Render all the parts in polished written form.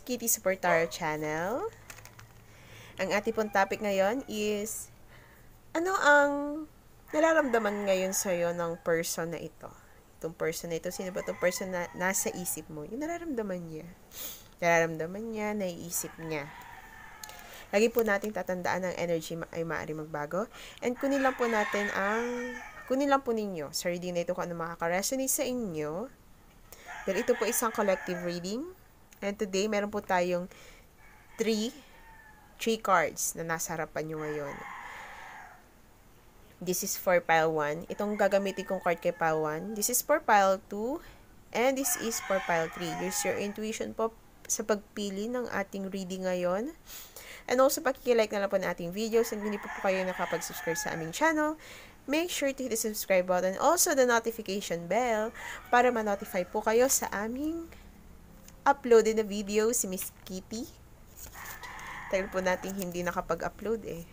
Kitty Super Tarot Channel. Ang ating pong topic ngayon is, ano ang nararamdaman ngayon sa'yo ng person na ito? Itong person na ito, sino ba itong person na nasa isip mo? Yung nararamdaman niya. Nararamdaman niya, naiisip niya. Lagi po nating tatandaan ng energy ay maaari magbago. And kunin lang po ninyo sa reading na ito kung ano makaka-resonate sa inyo. Dahil ito po isang collective reading. And today, meron po tayong 3 cards na nasa harapan nyo ngayon. This is for pile 1. Itong gagamitin kong card kay pile 1. This is for pile 2. And this is for pile 3. Use your intuition po sa pagpili ng ating reading ngayon. And also, pakikilike na lang po ng ating videos. And hindi po kayo nakapag-subscribe sa aming channel, make sure to hit the subscribe button. Also, the notification bell para ma-notify po kayo sa aming uploaded na video, si Miss Kitty. Tagal po natin hindi nakapag-upload eh.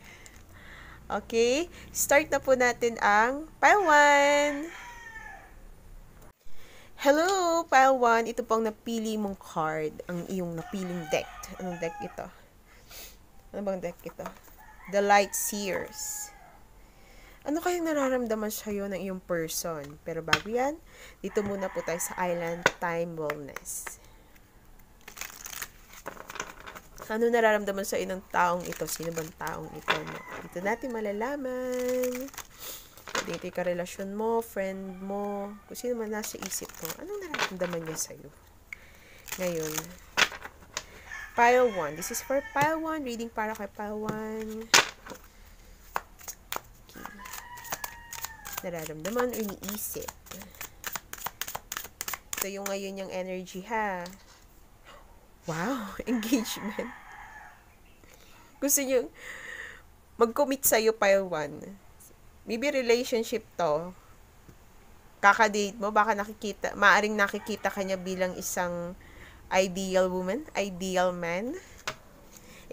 Okay, start na po natin ang pile 1. Hello, pile 1. Ito pong napili mong card, ang iyong napiling deck. Anong deck ito? Ano bang deck ito? The Light Seers. Ano kayang nararamdaman sa'yo ng iyong person? Pero bago yan, dito muna po tayo sa Island Time Wellness. Ano nararamdaman sa inang taong ito? Sino bang taong ito? No? Dito natin malalaman. Dito yung karelasyon mo, friend mo, kung sino man nasa isip mo. Anong nararamdaman niya sa'yo? Ngayon, pile 1. This is for pile 1. Reading para kay pile 1. Okay. Nararamdaman o iniisip. Ito yung ngayon yung energy ha. Wow, engagement. Gusto nyo mag-commit sa'yo pile 1. Maybe relationship to. Kaka-date mo, baka maaring nakikita ka niya bilang isang ideal woman, ideal man.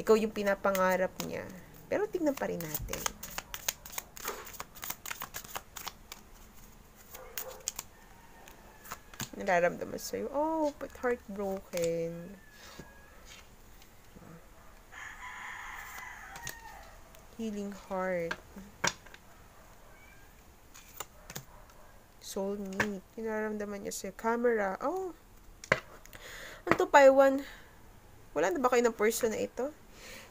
Ikaw yung pinapangarap niya. Pero tignan pa rin natin. Nararamdaman sa'yo, oh, but heartbroken. Healing heart. Soulmate. Nararamdaman niya sa'yo. Camera. Oh. Ano to, Paiwan? Wala na ba kayo ng person na ito?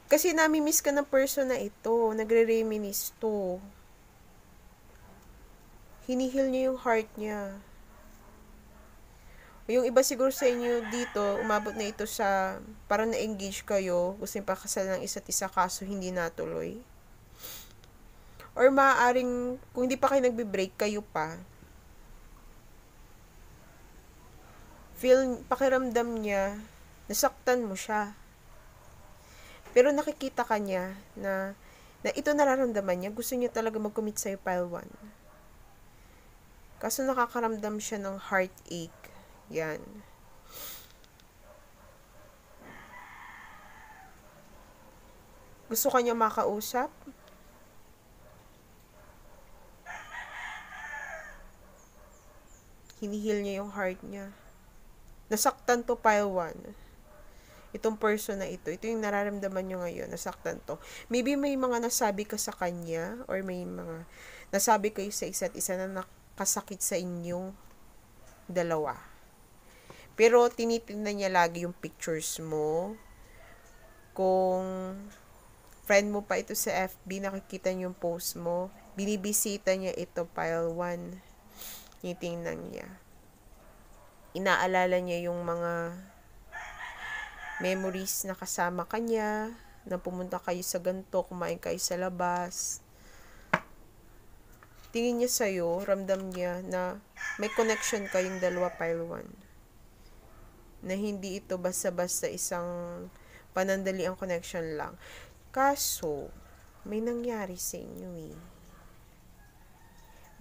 Kasi nami-miss ka ng person na ito. Nagre-reminisce to. Hinihil niya yung heart niya. Yung iba siguro sa inyo dito, umabot na ito sa parang na-engage kayo, gusto nyo pakasal ng isa't isa kaso hindi natuloy. Or maaaring, kung hindi pa kayo nagbe-break, kayo pa. Pakiramdam niya, nasaktan mo siya. Pero nakikita ka niya na ito nararamdaman niya, gusto niya talaga mag-commit sa'yo pile 1. Kaso nakakaramdam siya ng heartache. Yan. Gusto ka niya makausap? Hinihil niya yung heart niya. Nasaktan to pile 1. Itong person na ito. Ito yung nararamdaman nyo ngayon. Nasaktan to. Maybe may mga nasabi ka sa kanya or may mga nasabi kayo sa isa't isa na nakasakit sa inyong dalawa. Pero tinitingnan niya lagi yung pictures mo. Kung friend mo pa ito sa FB, nakikita niyo yung post mo. Binibisita niya ito, pile 1. Tinitingnan niya. Inaalala niya yung mga memories na kasama kanya, na pumunta kayo sa ganito, kumain kayo sa labas. Tingin niya sa'yo, ramdam niya na may connection kayong dalawa, pile 1. Na hindi ito basta-basta isang panandaliang connection lang. Kaso, may nangyari sa inyo eh.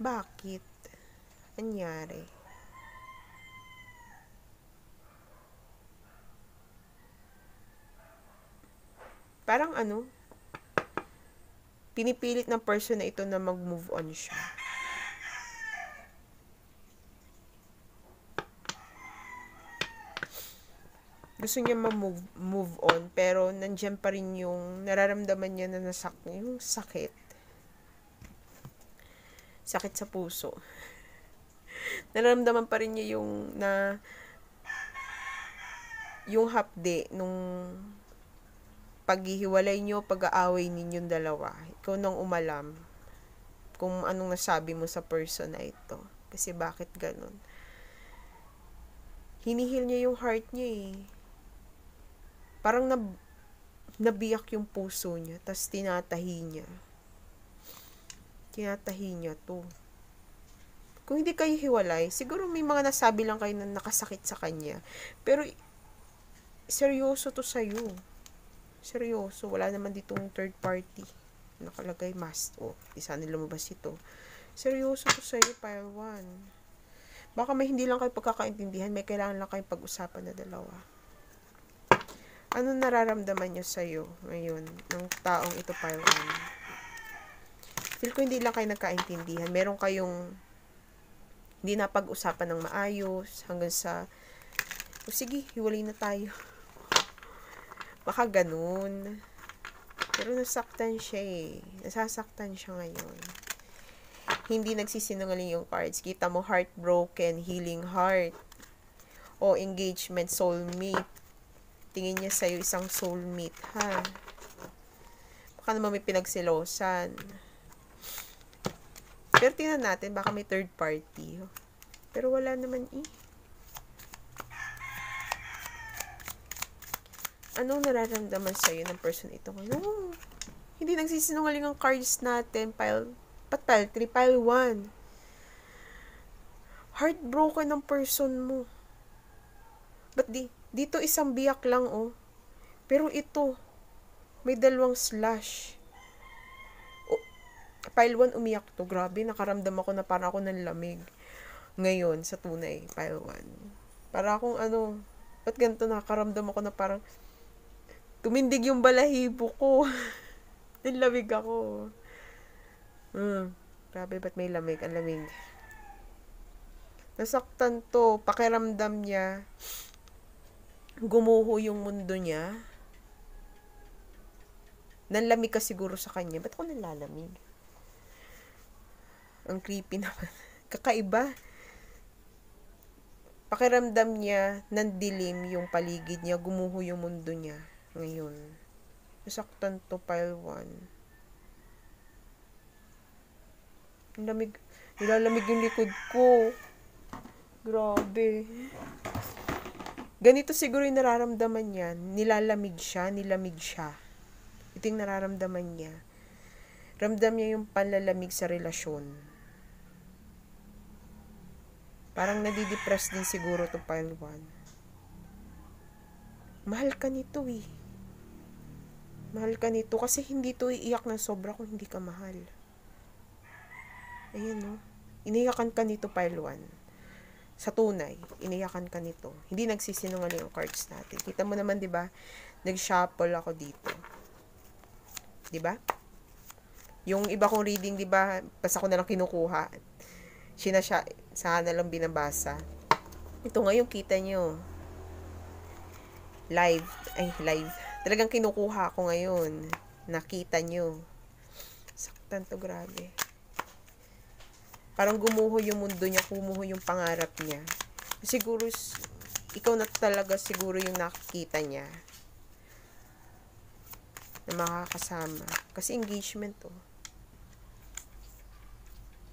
Bakit? Anyari? Parang pinipilit ng person na ito na mag-move on siya. gusto niya move on, pero nandiyan pa rin yung nararamdaman niya na yung sakit sa puso. Nararamdaman pa rin niya yung hapde nung paghihiwalay niyo, pag-aaway ninyong dalawa. Ikaw nang umalam kung anong nasabi mo sa person na ito. Kasi bakit ganun? Hinihil niya yung heart niya eh. Parang nabiyak yung puso niya, tas tinatahi niya to. Kung hindi kayo hiwalay, siguro may mga nasabi lang kayo na nakasakit sa kanya. Pero, seryoso to sa'yo. Seryoso. Wala naman ditong third party. Nakalagay must. Di sana lumabas ito. Seryoso to sa'yo, pile 1. Baka may hindi lang kayo pagkakaintindihan, may kailangan lang kayong pag-usapan na dalawa. Ano nararamdaman niya sa'yo ngayon ng taong ito, pile 1? Feel ko hindi lang kayo nagkaintindihan. Meron kayong hindi na pag-usapan ng maayos hanggang sa sige, hiwalay na tayo. Baka ganun. Pero nasaktan siya eh. Nasasaktan siya ngayon. Hindi nagsisinungaling yung cards. Kita mo, heartbroken, healing heart. O engagement, soulmate. Tingin niya sa'yo isang soulmate, ha? Baka naman may pinagsilosan. Pero tingnan natin, baka may third party. Pero wala naman eh. Anong nararamdaman sa'yo ng person ito? No, hindi nagsisinungaling ang cards natin. Pile 3, pile 1. Heartbroken ng person mo. But dito isang biyak lang, Pero ito, may dalawang slash. Pile 1 umiyak to. Grabe, nakaramdam ako na parang ako ng lamig. Ngayon, sa tunay, pile 1. Para akong ba't ganito nakaramdam ako na parang tumindig yung balahibo ko. Nilamig ako. Grabe, ba't may lamig? Ang lamig. Nasaktan to. Pakiramdam niya. Gumuho yung mundo niya. Nanlamig ka siguro sa kanya. Ba't ako nalalamig? Ang creepy naman. Kakaiba. Pakiramdam niya, nandilim yung paligid niya. Gumuho yung mundo niya. Ngayon. Nasaktan to, pile 1. Ang lamig. Nilalamig yung likod ko. Grabe. Ganito siguro yung nararamdaman niya. Nilamig siya. Ito yung nararamdaman niya. Ramdam niya yung panlalamig sa relasyon. Parang nadidepress din siguro to pile 1. Mahal ka nito eh. Mahal ka nito kasi hindi to iiyak ng sobra kung hindi ka mahal. Ayan no. Iniyakan ka nito pile 1. Sa tunay, iniyakan ka nito. Hindi nagsisinungaling ang cards natin. Kita mo naman, 'di ba? Nag-shuffle ako dito. 'Di ba? Yung iba kong reading, 'di ba? Basta ko na lang kinukuha. Sana lang binabasa. Ito ngayon, kita nyo. Live. Talagang kinukuha ko ngayon. Nakita nyo. Saktan to, grabe. Parang gumuho yung mundo niya, gumuho yung pangarap niya. Siguro, ikaw na talaga siguro yung nakikita niya. Na makakasama. Kasi engagement to.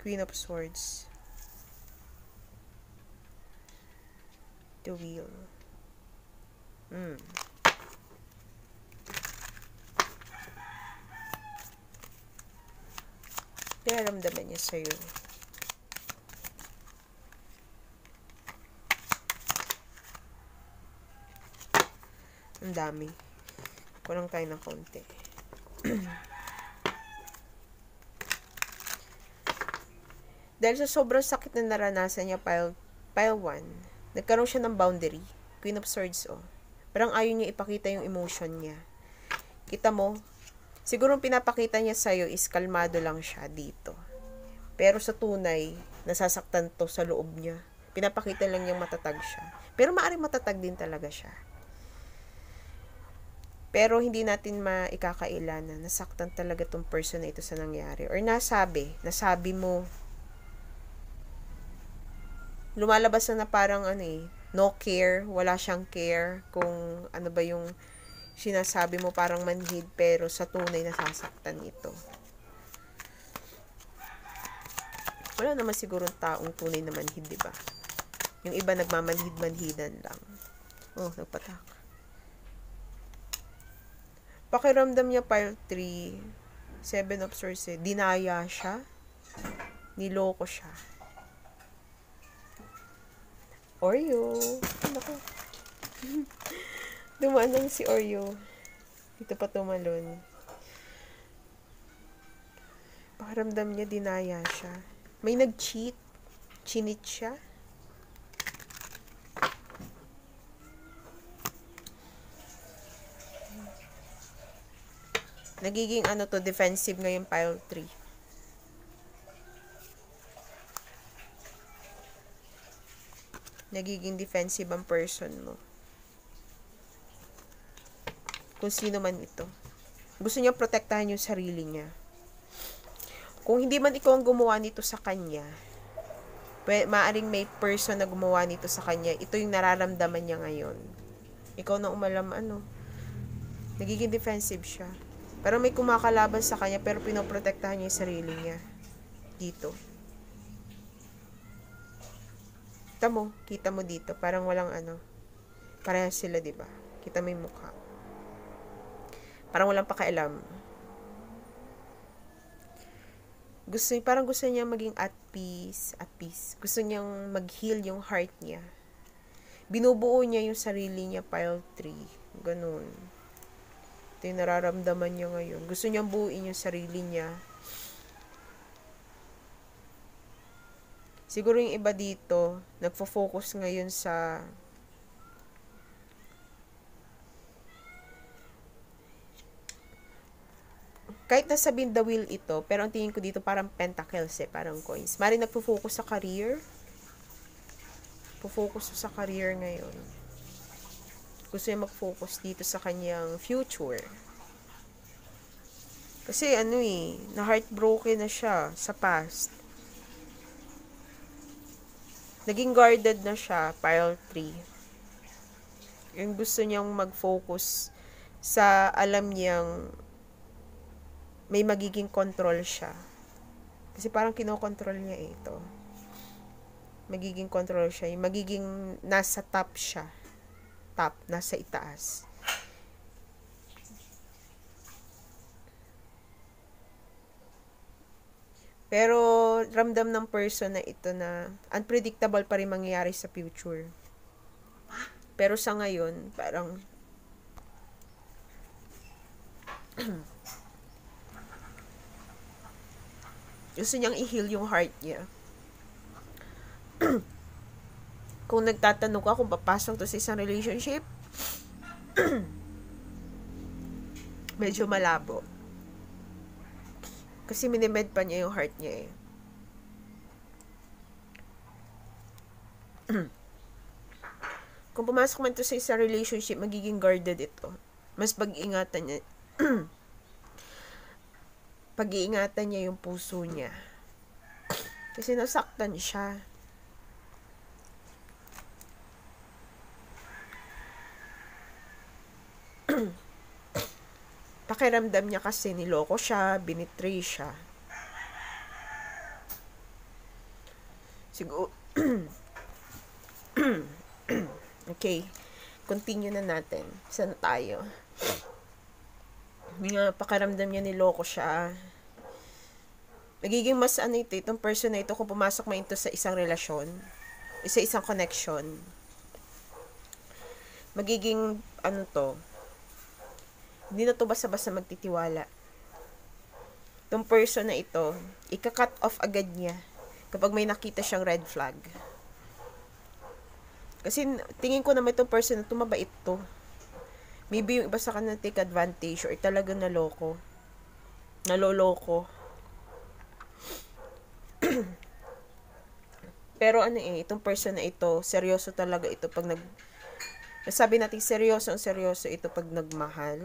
Queen of Swords. The Wheel. Kaya ramdaman niya sa'yo. Ang dami. Kulang tayo ng konti. Dahil sa sobrang sakit na naranasan niya, pile 1, nagkaroon siya ng boundary. Queen of Swords, Parang ayaw niya ipakita yung emotion niya. Kita mo, siguro pinapakita niya sa'yo is kalmado lang siya dito. Pero sa tunay, nasasaktan to sa loob niya. Pinapakita lang niyang matatag siya. Pero maaaring matatag din talaga siya. Pero hindi natin maikakaila na nasaktan talaga tong person na ito sa nangyari. Or nasabi mo, lumalabas na parang no care, wala siyang care kung ano ba yung sinasabi mo, parang manhid, pero sa tunay nasasaktan ito. Wala naman sigurong taong tunay na manhid, di ba? Yung iba nagmamanhid-manhidan lang. Oh, nagpatak. Pakiramdam niya pile 3, 7 of Swords, dinaya siya, niloko siya. Oreo. Naku. Dumaan lang si Oreo. Dito pa tumalon. Pakiramdam niya, dinaya siya. May nag-cheat. Chinit siya. Nagiging defensive ngayon pile 3. Nagiging defensive ang person mo. Kung sino man ito. Gusto niya protektahan yung sarili niya. Kung hindi man ikaw ang gumawa nito sa kanya, maaring may person na gumawa nito sa kanya, ito yung nararamdaman niya ngayon. Ikaw na umalam, nagiging defensive siya. Pero may kumakalaban sa kanya, pero pinoprotektahan niya yung sarili niya. Dito. Kita mo dito. Parang walang parehas sila, diba? Kita mo yung mukha. Parang walang pakialam. Parang gusto niya maging at peace. Gusto niyang mag-heal yung heart niya. Binubuo niya yung sarili niya, pile 3. Ganun. Ito yung nararamdaman niya ngayon. Gusto niyang buuin yung sarili niya. Siguro yung iba dito, nagfo-focus ngayon sa kahit nasabihin the wheel ito, pero ang tingin ko dito parang pentacles parang coins. Maring nagfo-focus sa career. Po-focus sa career ngayon. Gusto niya mag-focus dito sa kanyang future. Kasi na heartbroken na siya sa past. Naging guarded na siya, pile 3. Yung gusto niyang mag-focus sa alam niyang may magiging control siya. Kasi parang kinokontrol niya ito. Magiging control siya. Yung magiging nasa top siya. Top, nasa itaas. Pero ramdam ng person na ito na unpredictable pa rin mangyayari sa future. Pero sa ngayon, parang gusto niyang i-heal yung heart niya. Kung nagtatanong ka kung papasok to sa isang relationship, medyo malabo. Kasi minimed pa niya yung heart niya Kung pumasok man to sa isang relationship, magiging guarded ito. Mas pag-iingatan niya. Pag-iingatan niya yung puso niya. Kasi nasaktan siya. Pakiramdam niya kasi niloko siya, binitray siya. Siguro. Okay. Continue na natin. Saan tayo? Pakiramdam niya niloko siya. Nagiging mas itong person na ito kung pumasok man ito sa isang relasyon, isang connection. Magiging hindi na to basta-basta magtitiwala. Itong person na ito, ika-cut off agad niya kapag may nakita siyang red flag. Kasi tingin ko naman itong person na mabait to. Maybe yung iba sa kanila take advantage or talagang naloloko. Pero itong person na ito, seryoso talaga ito pag Sabi natin, seryoso ang seryoso ito pag nagmahal.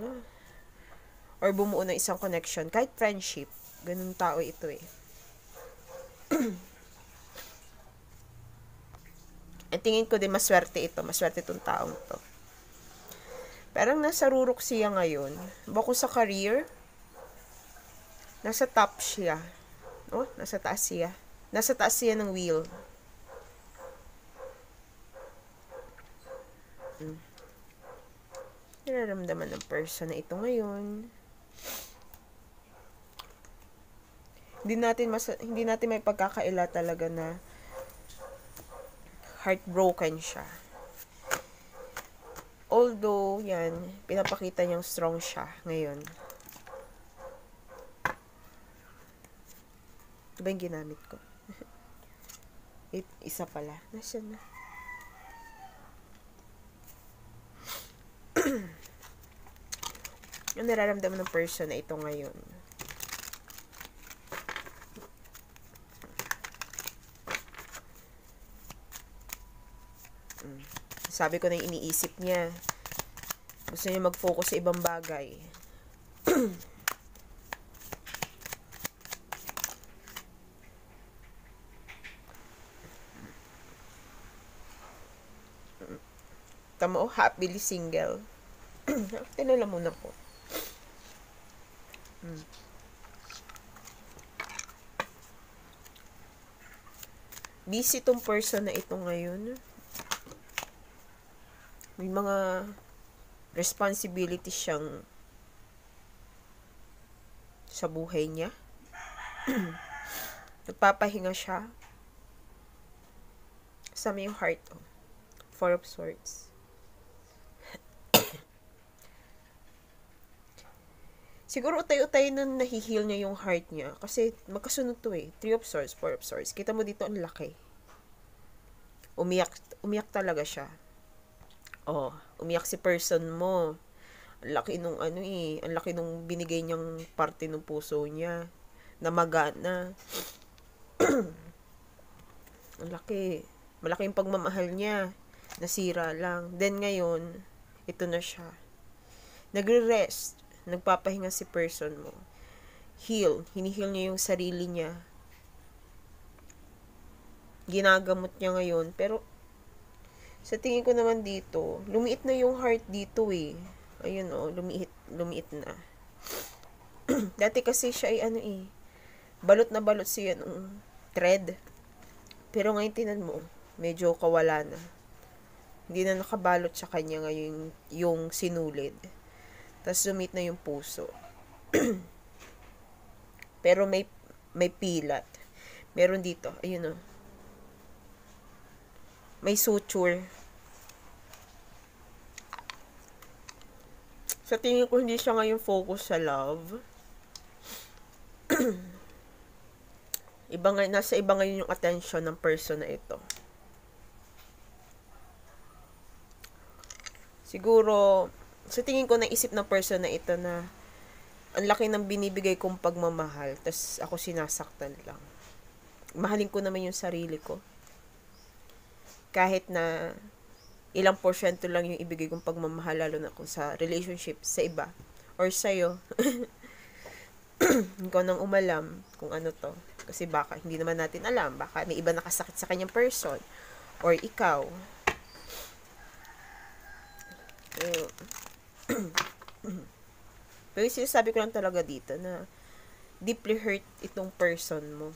Or bumuo ng isang connection. Kahit friendship. Ganun tao ito eh. At tingin ko din maswerte ito. Maswerte itong taong to. Parang nasa rurok siya ngayon. Bako sa career, nasa top siya. Oh, nasa taas siya. Nasa taas siya ng wheel. Nararamdaman ng person na ito ngayon. Hindi natin may pagkakaila talaga na heartbroken siya. Although, yan, pinapakita niyang strong siya ngayon. Ito ba yung ginamit ko? Isa pala. Nasaan na? Yung nararamdaman ng person na ito ngayon. Sabi ko na yung iniisip niya. Gusto niya mag-focus sa ibang bagay. Tama, happily single. Tinala muna ko. Busy tong person na ito ngayon. May mga responsibility siyang sa buhay niya. Nagpapahinga siya. Kasama yung heart. Oh. Four of Swords. Siguro utay-utay na nahihil niya yung heart niya. Kasi magkasunod to eh. Three of Swords, Four of Swords. Kita mo dito ang laki. Umiyak talaga siya. Oh, umiyak si person mo. Ang laki nung ang laki nung binigay niyang parte ng puso niya. Namagana. Ang laki. Malaki yung pagmamahal niya. Nasira lang. Then ngayon, ito na siya. Nagre-rest. Nagpapahinga si person mo. Heal. Hinihil niya yung sarili niya. Ginagamot niya ngayon. Pero, sa tingin ko naman dito, lumiit na yung heart dito eh. Ayun oh, lumiit na. Dati kasi siya ay balot na balot siya ng thread. Pero ngayon tinan mo, medyo kawala na. Hindi na nakabalot sa kanya ngayon yung sinulid. Tapos lumit na yung puso. Pero may pilat. Meron dito, ayun oh. May suture. Sa tingin ko, hindi siya ngayon focus sa love. Nasa iba ngayon yung attention ng person na ito. Siguro, sa tingin ko, naisip ng person na ito na ang laki ng binibigay kong pagmamahal, tas ako sinasaktan lang. Mahalin ko naman yung sarili ko. Kahit na ilang porsyento lang yung ibigay kong pagmamahal, lalo na kung sa relationship, sa iba, or sa'yo. Ikaw nang umalam kung ano to. Kasi baka, hindi naman natin alam, baka may iba nakasakit sa kanyang person, or ikaw. Pero sinasabi ko lang talaga dito na deeply hurt itong person mo.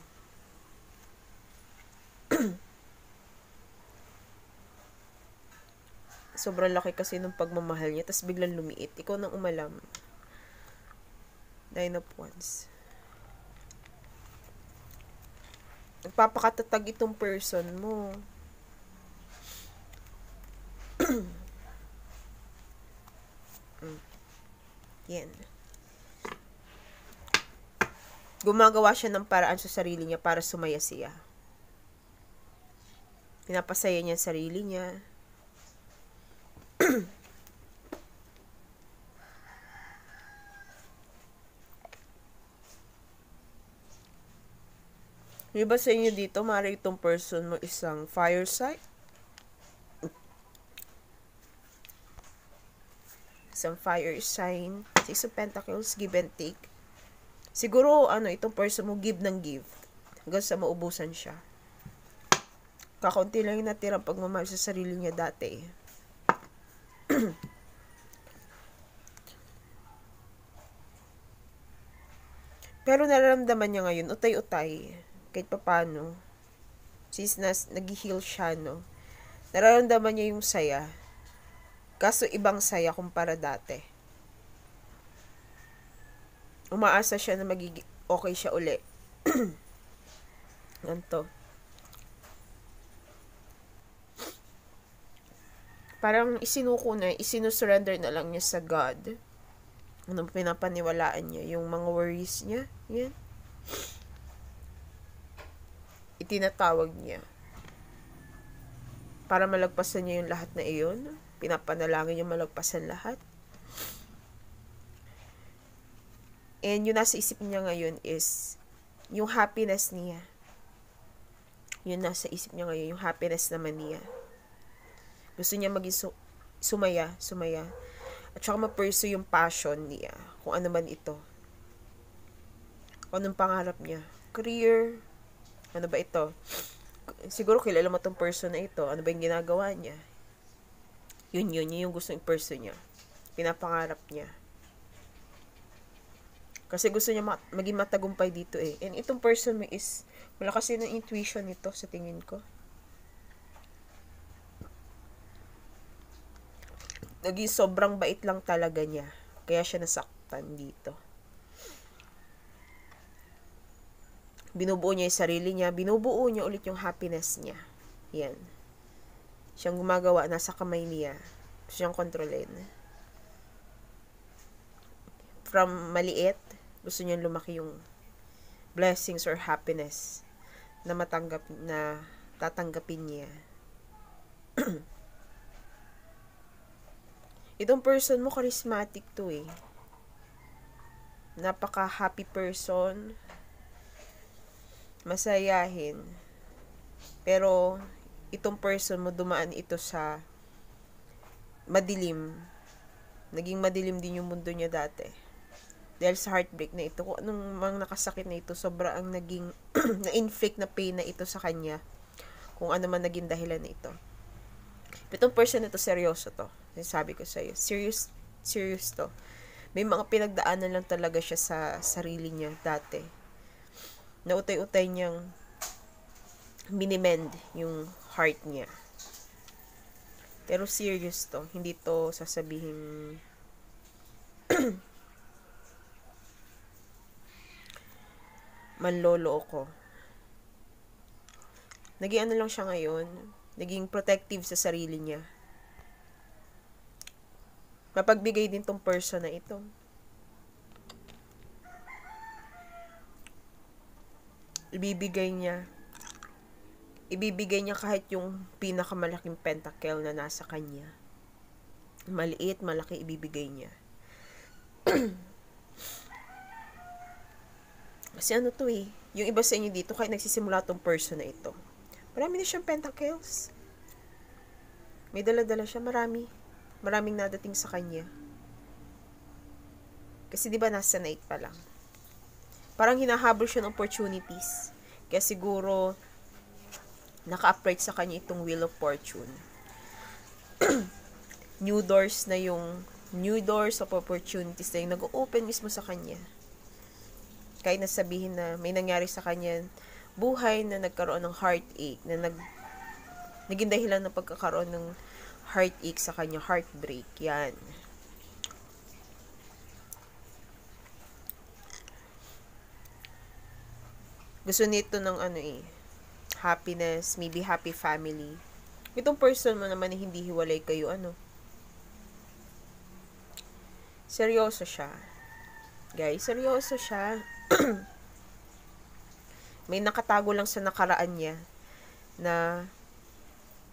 Sobrang laki kasi ng pagmamahal niya, tapos biglang lumiit. Ikaw nang umalam. Nine of Wands. Nagpapakatatag itong person mo. Yan. Gumagawa siya ng paraan sa sarili niya para sumaya siya. Pinapasaya niya ang sarili niya. Iba sa inyo dito, maaari itong person mo isang fire sign. Isang fire sign. Six of Pentacles, give and take. Siguro, itong person mo, give ng give. Hanggang sa maubusan siya. Kakaunti lang yung natirang pagmamahal sa sarili niya dati. Pero nararamdaman niya ngayon, utay-utay. Kahit papano. Since nag-heal siya, no? Nararamdaman niya yung saya. Kaso ibang saya kumpara dati. Umaasa siya na magiging okay siya uli. Ganto. Parang isinusurrender na lang niya sa God. Anong pinapaniwalaan niya? Yung mga worries niya. Yan. Itinatawag niya. Para malagpasan niya yung lahat na iyon. Pinapanalangin niya malagpasan lahat. And yung nasa isip niya ngayon is yung happiness niya. Yung nasa isip niya ngayon, yung happiness naman niya. Gusto niya maging sumaya. At saka ma-pursue yung passion niya. Kung ano man ito. Kung anong pangarap niya. Career. Ano ba ito? Siguro kilala mo tong person na ito. Ano ba yung ginagawa niya? Yun yung gusto yung person niya. Pinapangarap niya. Kasi gusto niya maging matagumpay dito eh. And itong person mo is, wala kasi ng intuition nito sa tingin ko. Naging sobrang bait lang talaga niya. Kaya siya nasaktan dito. Binubuo niya yung sarili niya. Binubuo niya ulit yung happiness niya. Yan. Siyang gumagawa, nasa kamay niya. Siyang kontrolin. From maliit, gusto niya lumaki yung blessings or happiness na tatanggapin niya. Itong person mo, charismatic to eh. Napaka-happy person. Masayahin. Pero, itong person mo, dumaan ito sa madilim. Naging madilim din yung mundo niya dati. Dahil sa heartbreak na ito, kung anong mga nakasakit na ito, sobrang naging na-inflict na pain na ito sa kanya. Kung ano man naging dahilan na ito. Itong person na ito, seryoso to. Sabi ko sa'yo, serious to. May mga pinagdaanan lang talaga siya sa sarili niya dati. Nautay-utay niyang minimend yung heart niya. Pero serious to. Hindi to sasabihin manlolo ako. Naging lang siya ngayon. Naging protective sa sarili niya. Mapagbigay din tong person na ito. Ibibigay niya kahit yung pinakamalaking pentacle na nasa kanya. Maliit, malaki, ibibigay niya. Kasi ano to eh, yung iba sa inyo dito, kahit nagsisimula tong person na ito, marami na siyang pentacles. May dala-dala siya, maraming nadating sa kanya. Kasi di ba nasa 8 pa lang. Parang hinahabol siya ng opportunities. Kaya siguro naka-upright sa kanya itong Wheel of Fortune. New doors of opportunities na yung nag-open mismo sa kanya. Kahit nasabihin na may nangyari sa kanya buhay na nagkaroon ng heartache, na naging dahilan ng pagkakaroon ng heartache sa kanya, heartbreak, yan. Gusto nito ng happiness, maybe happy family. Itong person mo naman na hindi hiwalay kayo, seryoso siya. Guys, seryoso siya. May nakatago lang sa nakaraan niya na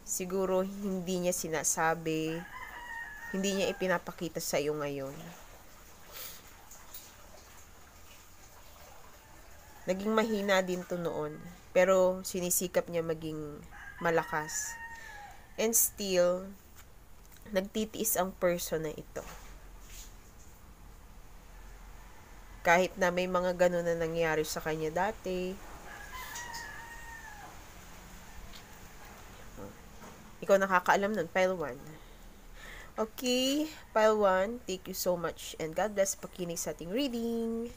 siguro hindi niya sinasabi, hindi niya ipinapakita sa iyo ngayon. Naging mahina din to noon, pero sinisikap niya maging malakas. And still, nagtitiis ang person na ito. Kahit na may mga ganun na nangyari sa kanya dati. Ikaw nakakaalam nun, pile 1. Okay, pile 1, thank you so much and God bless pakinig sa ating reading.